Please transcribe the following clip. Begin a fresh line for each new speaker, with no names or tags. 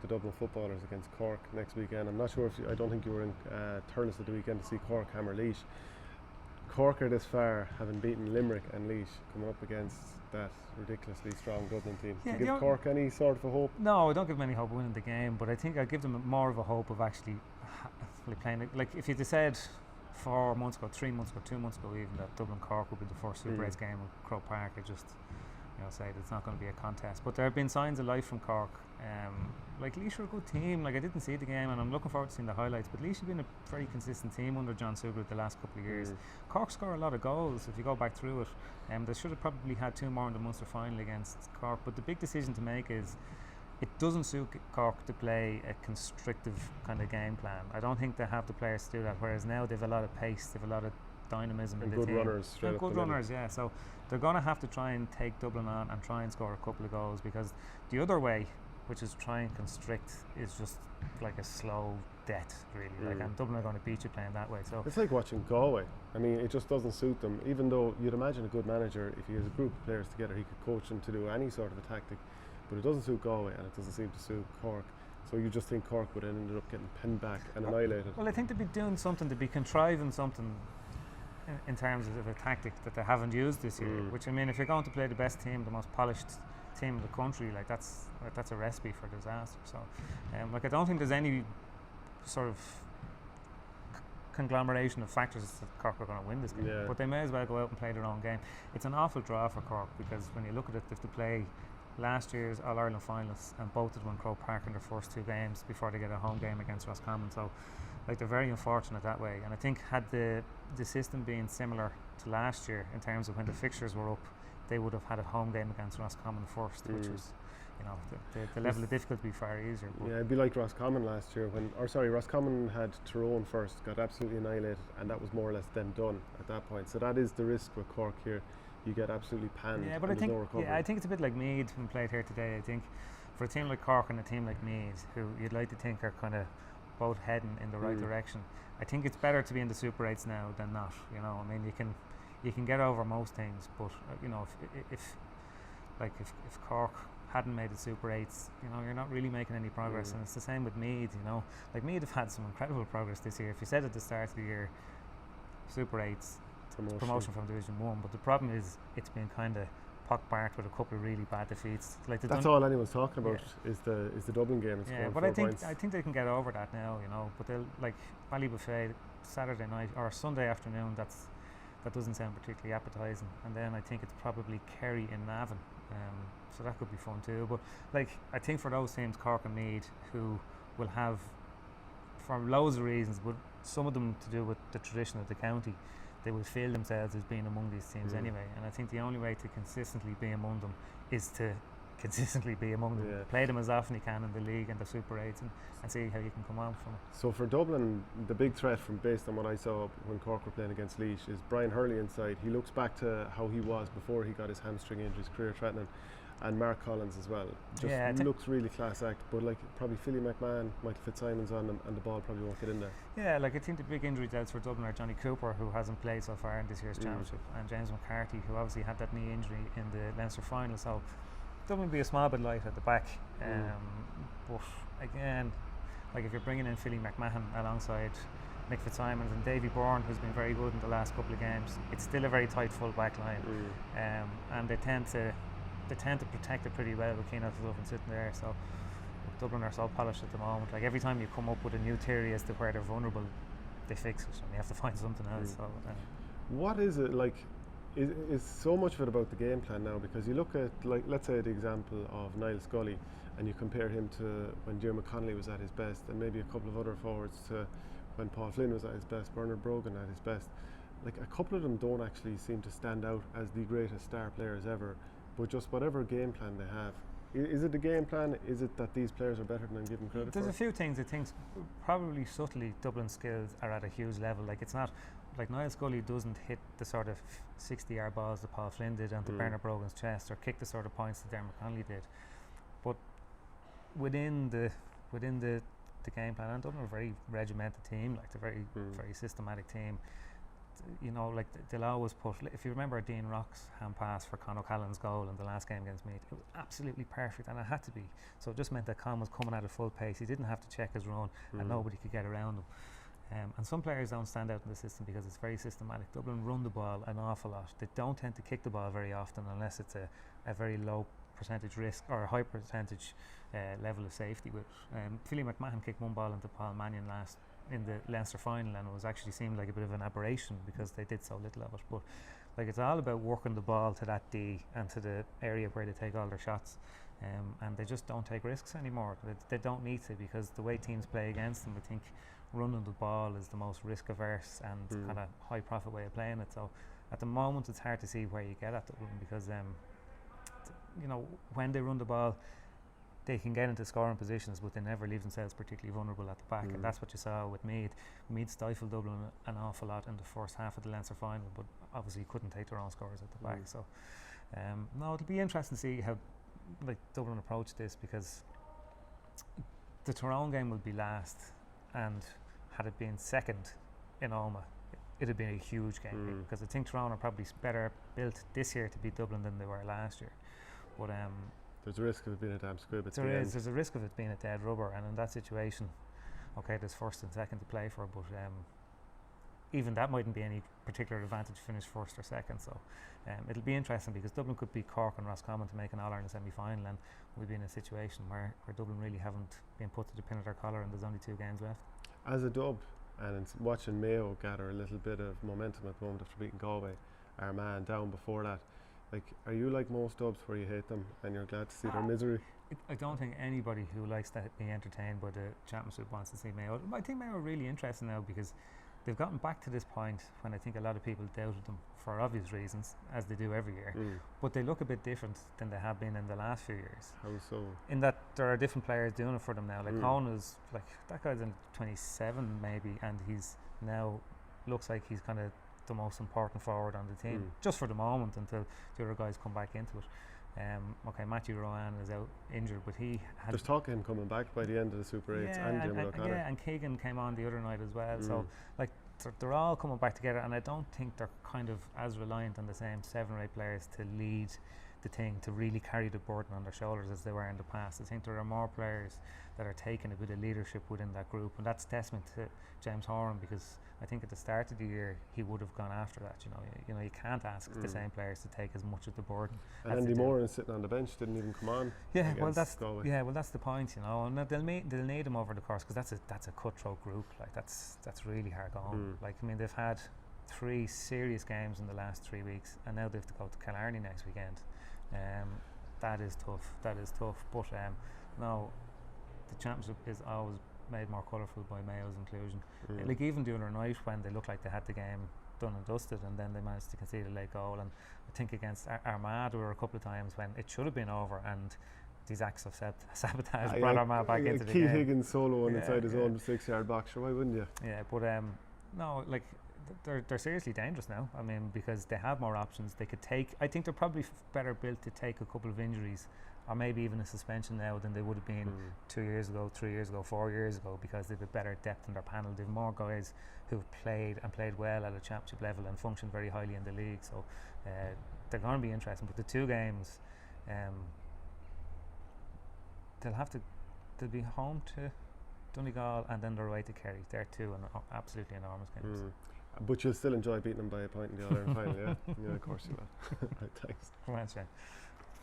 The Dublin footballers against Cork next weekend. I'm not sure if I don't think you were in Thurles at the weekend to see Cork hammer Laois. Cork are this far, having beaten Limerick and Laois, coming up against that ridiculously strong Dublin team. Do you give Cork any sort of a hope?
No, I don't give them any hope of winning the game, but I think I give them more of a hope of actually playing it. Like if you'd said 4 months ago, 3 months ago, 2 months ago even, that Dublin Cork would be the first Super 8 game at Croke Park, I just said it's not going to be a contest. But there have been signs of life from Cork. Like Laois are a good team. Like I didn't see the game and I'm looking forward to seeing the highlights, but Laois have been a very consistent team under John Sugar the last couple of years. Cork score a lot of goals if you go back through it. They should have probably had 2 more in the Munster final against Cork, but the big decision to make is it doesn't suit Cork to play a constrictive kind of game plan. I don't think they have the players to do that, whereas now they've a lot of pace, they've a lot of dynamism in the
good
team.
Runners straight
good runners, yeah. So they're going to have to try and take Dublin on and try and score a couple of goals, because the other way, which is try and constrict, is just like a slow death, really. Like, and Dublin are going to beat you playing that way. So
it's like watching Galway. I mean, it just doesn't suit them. Even though you'd imagine a good manager, if he has a group of players together, he could coach them to do any sort of a tactic. But it doesn't suit Galway, and it doesn't seem to suit Cork. So you just think Cork would have ended up getting pinned back and annihilated.
Well, I think they'd be doing something, they'd be contriving something in terms of a tactic that they haven't used this year. Which, I mean, if you're going to play the best team, the most polished team in the country, like that's a recipe for disaster. So, like I don't think there's any sort of conglomeration of factors that Cork are going to win this game.
Yeah.
But they may as well go out and play their own game. It's an awful draw for Cork, because when you look at it, they have to play last year's All-Ireland finalists, and both of them in Croke Park in their first 2 games before they get a home game against Roscommon. So like they're very unfortunate that way, and I think had the system been similar to last year in terms of when the fixtures were up, they would have had a home game against Roscommon first, which was, the level of difficulty far easier.
Yeah, it'd be like Roscommon last year Roscommon had Tyrone first, got absolutely annihilated, and that was more or less them done at that point. So that is the risk with Cork here. You get absolutely panned.
Yeah, but I think it's a bit like Meath when played here today. I think for a team like Cork and a team like Meath, who you'd like to think are kind of both heading in the right direction, I think it's better to be in the Super 8s now than not. I mean, you can get over most things, but if Cork hadn't made the Super 8s, you're not really making any progress. And it's the same with Meath. Like Meath have had some incredible progress this year. If you said at the start of the year, Super 8s, promotion from Division 1, but the problem is it's been kind of pockmarked with a couple of really bad defeats. Like
that's all anyone's talking about is the Dublin game.
Yeah, but I think they can get over that now, But they'll, like Ballybuffet Saturday night or Sunday afternoon. That doesn't sound particularly appetising. And then I think it's probably Kerry in Navan, so that could be fun too. But like I think for those teams, Cork and Meath, who will have, for loads of reasons, but some of them to do with the tradition of the county, they will feel themselves as being among these teams anyway. And I think the only way to consistently be among them is to consistently be among them. Play them as often you can in the league and the Super 8s and see how you can come on from it.
So for Dublin, the big threat, based on what I saw when Cork were playing against Laois, is Brian Hurley inside. He looks back to how he was before he got his hamstring injuries, career threatening. And Mark Collins as well. Looks really class act, but like probably Philly McMahon, Michael Fitzsimon's on them, and the ball probably won't get in there.
Yeah, like I think the big injury deaths for Dublin are Johnny Cooper, who hasn't played so far in this year's championship, and James McCarthy, who obviously had that knee injury in the Leinster final. So Dublin will be a small bit light at the back. But again, like if you're bringing in Philly McMahon alongside Mick Fitzsimons and Davy Bourne, who's been very good in the last couple of games, it's still a very tight full back line, and they tend to protect it pretty well with Keane sitting there. So Dublin are so polished at the moment. Like every time you come up with a new theory as to where they're vulnerable, they fix it, and you have to find something else. So,
what is it like? Is so much of it about the game plan now? Because you look at, like, let's say the example of Niall Scully, and you compare him to when Diarmuid Connolly was at his best, and maybe a couple of other forwards to when Paul Flynn was at his best, Bernard Brogan at his best. Like a couple of them don't actually seem to stand out as the greatest star players ever. But just whatever game plan they have, is it the game plan? Is it that these players are better than given credit for?
There's a few things. I think probably subtly Dublin's skills are at a huge level. Like it's not like Niall Scully doesn't hit the sort of 60-yard balls that Paul Flynn did onto Bernard Brogan's chest, or kick the sort of points that Diarmuid Connolly did. But within the game plan, and Dublin are a very regimented team. Like they're very very systematic team. you know, like they'll always put. If you remember Dean Rock's hand pass for Conor McKeon's goal in the last game against Meath, it was absolutely perfect, and it had to be. So it just meant that Con was coming at a full pace. He didn't have to check his run, and nobody could get around him. And some players don't stand out in the system because it's very systematic. Dublin run the ball an awful lot. They don't tend to kick the ball very often unless it's a very low percentage risk or a high percentage level of safety. With Philly McMahon kicked one ball into Paul Mannion in the Leinster final, and it was actually seemed like a bit of an aberration because they did so little of it. But like, it's all about working the ball to that D and to the area where they take all their shots, and they just don't take risks anymore. They don't need to, because the way teams play against them, I think running the ball is the most risk averse and kind of high profit way of playing it. So at the moment it's hard to see where you get at Dublin, because you know, when they run the ball they can get into scoring positions, but they never leave themselves particularly vulnerable at the back, and that's what you saw with Meath. Meath stifled Dublin an awful lot in the first half of the Leinster final, but obviously couldn't take their own scores at the back. So no, it'll be interesting to see how like Dublin approach this, because the Tyrone game will be last, and had it been second in Alma, it'd have been a huge game, because I think Tyrone are probably better built this year to beat Dublin than they were last year. But
there's a risk of it being a damn squib at the
there
end.
is. There's a risk of it being a dead rubber, and in that situation, okay, there's first and second to play for, but even that mightn't be any particular advantage to finish first or second. So it'll be interesting, because Dublin could beat Cork and Roscommon to make an All-Ireland semi-final, and we'll be in a situation where Dublin really haven't been put to the pin of their collar, and there's only 2 games left.
As a dub, and watching Mayo gather a little bit of momentum at the moment after beating Galway, Armagh down before that, like, are you like most dubs where you hate them and you're glad to see their misery?
I don't think anybody who likes to be entertained by the championship wants to see Mayo. I think Mayo are really interesting now, because they've gotten back to this point when I think a lot of people doubted them for obvious reasons, as they do every year. But they look a bit different than they have been in the last few years.
How so?
In that there are different players doing it for them now. Like Cohen is like, that guy's in 27 maybe, and he's now looks like he's kind of the most important forward on the team, just for the moment, until the other guys come back into it. Okay, Matthew Rowan is out injured, but he had
there's talk of him coming back by the end of the Super 8s, and Jim O'Connor.
Yeah, and Keegan came on the other night as well. So like they're all coming back together, and I don't think they're kind of as reliant on the same 7 or 8 players to lead the thing, to really carry the burden on their shoulders as they were in the past. I think there are more players that are taking a bit of leadership within that group, and that's testament to James Horan, because I think at the start of the year he would have gone after that. You know, you can't ask the same players to take as much of the burden.
And Andy Moran sitting on the bench didn't even come on.
Yeah, well that's the point, you know. And they'll need him over the course, because that's a cutthroat group. Like that's really hard going. Like, I mean, they've had 3 serious games in the last 3 weeks, and now they have to go to Killarney next weekend. That is tough. But no, the championship is always made more colourful by Mayo's inclusion. Like, even the other night when they looked like they had the game done and dusted, and then they managed to concede a late goal, and I think against Armagh there were a couple of times when it should have been over, and these acts of sabotage brought Armagh back into the game.
Keith Higgins solo inside his own 6-yard box, sure, why wouldn't you?
Yeah, but no, like they're seriously dangerous now. I mean, because they have more options. They could take, I think they're probably better built to take a couple of injuries, or maybe even a suspension now, than they would have been 2 years ago, 3 years ago, 4 years ago, because they've a better depth in their panel. They've more guys who've played well at a championship level and function very highly in the league. So they're going to be interesting. But the 2 games, they'll be home to Donegal, and then they're away to Kerry. They're 2 absolutely enormous games.
But you'll still enjoy beating them by a point in the All-Ireland final, yeah? Yeah, of course you will. Right, thanks.
Come on, Shane.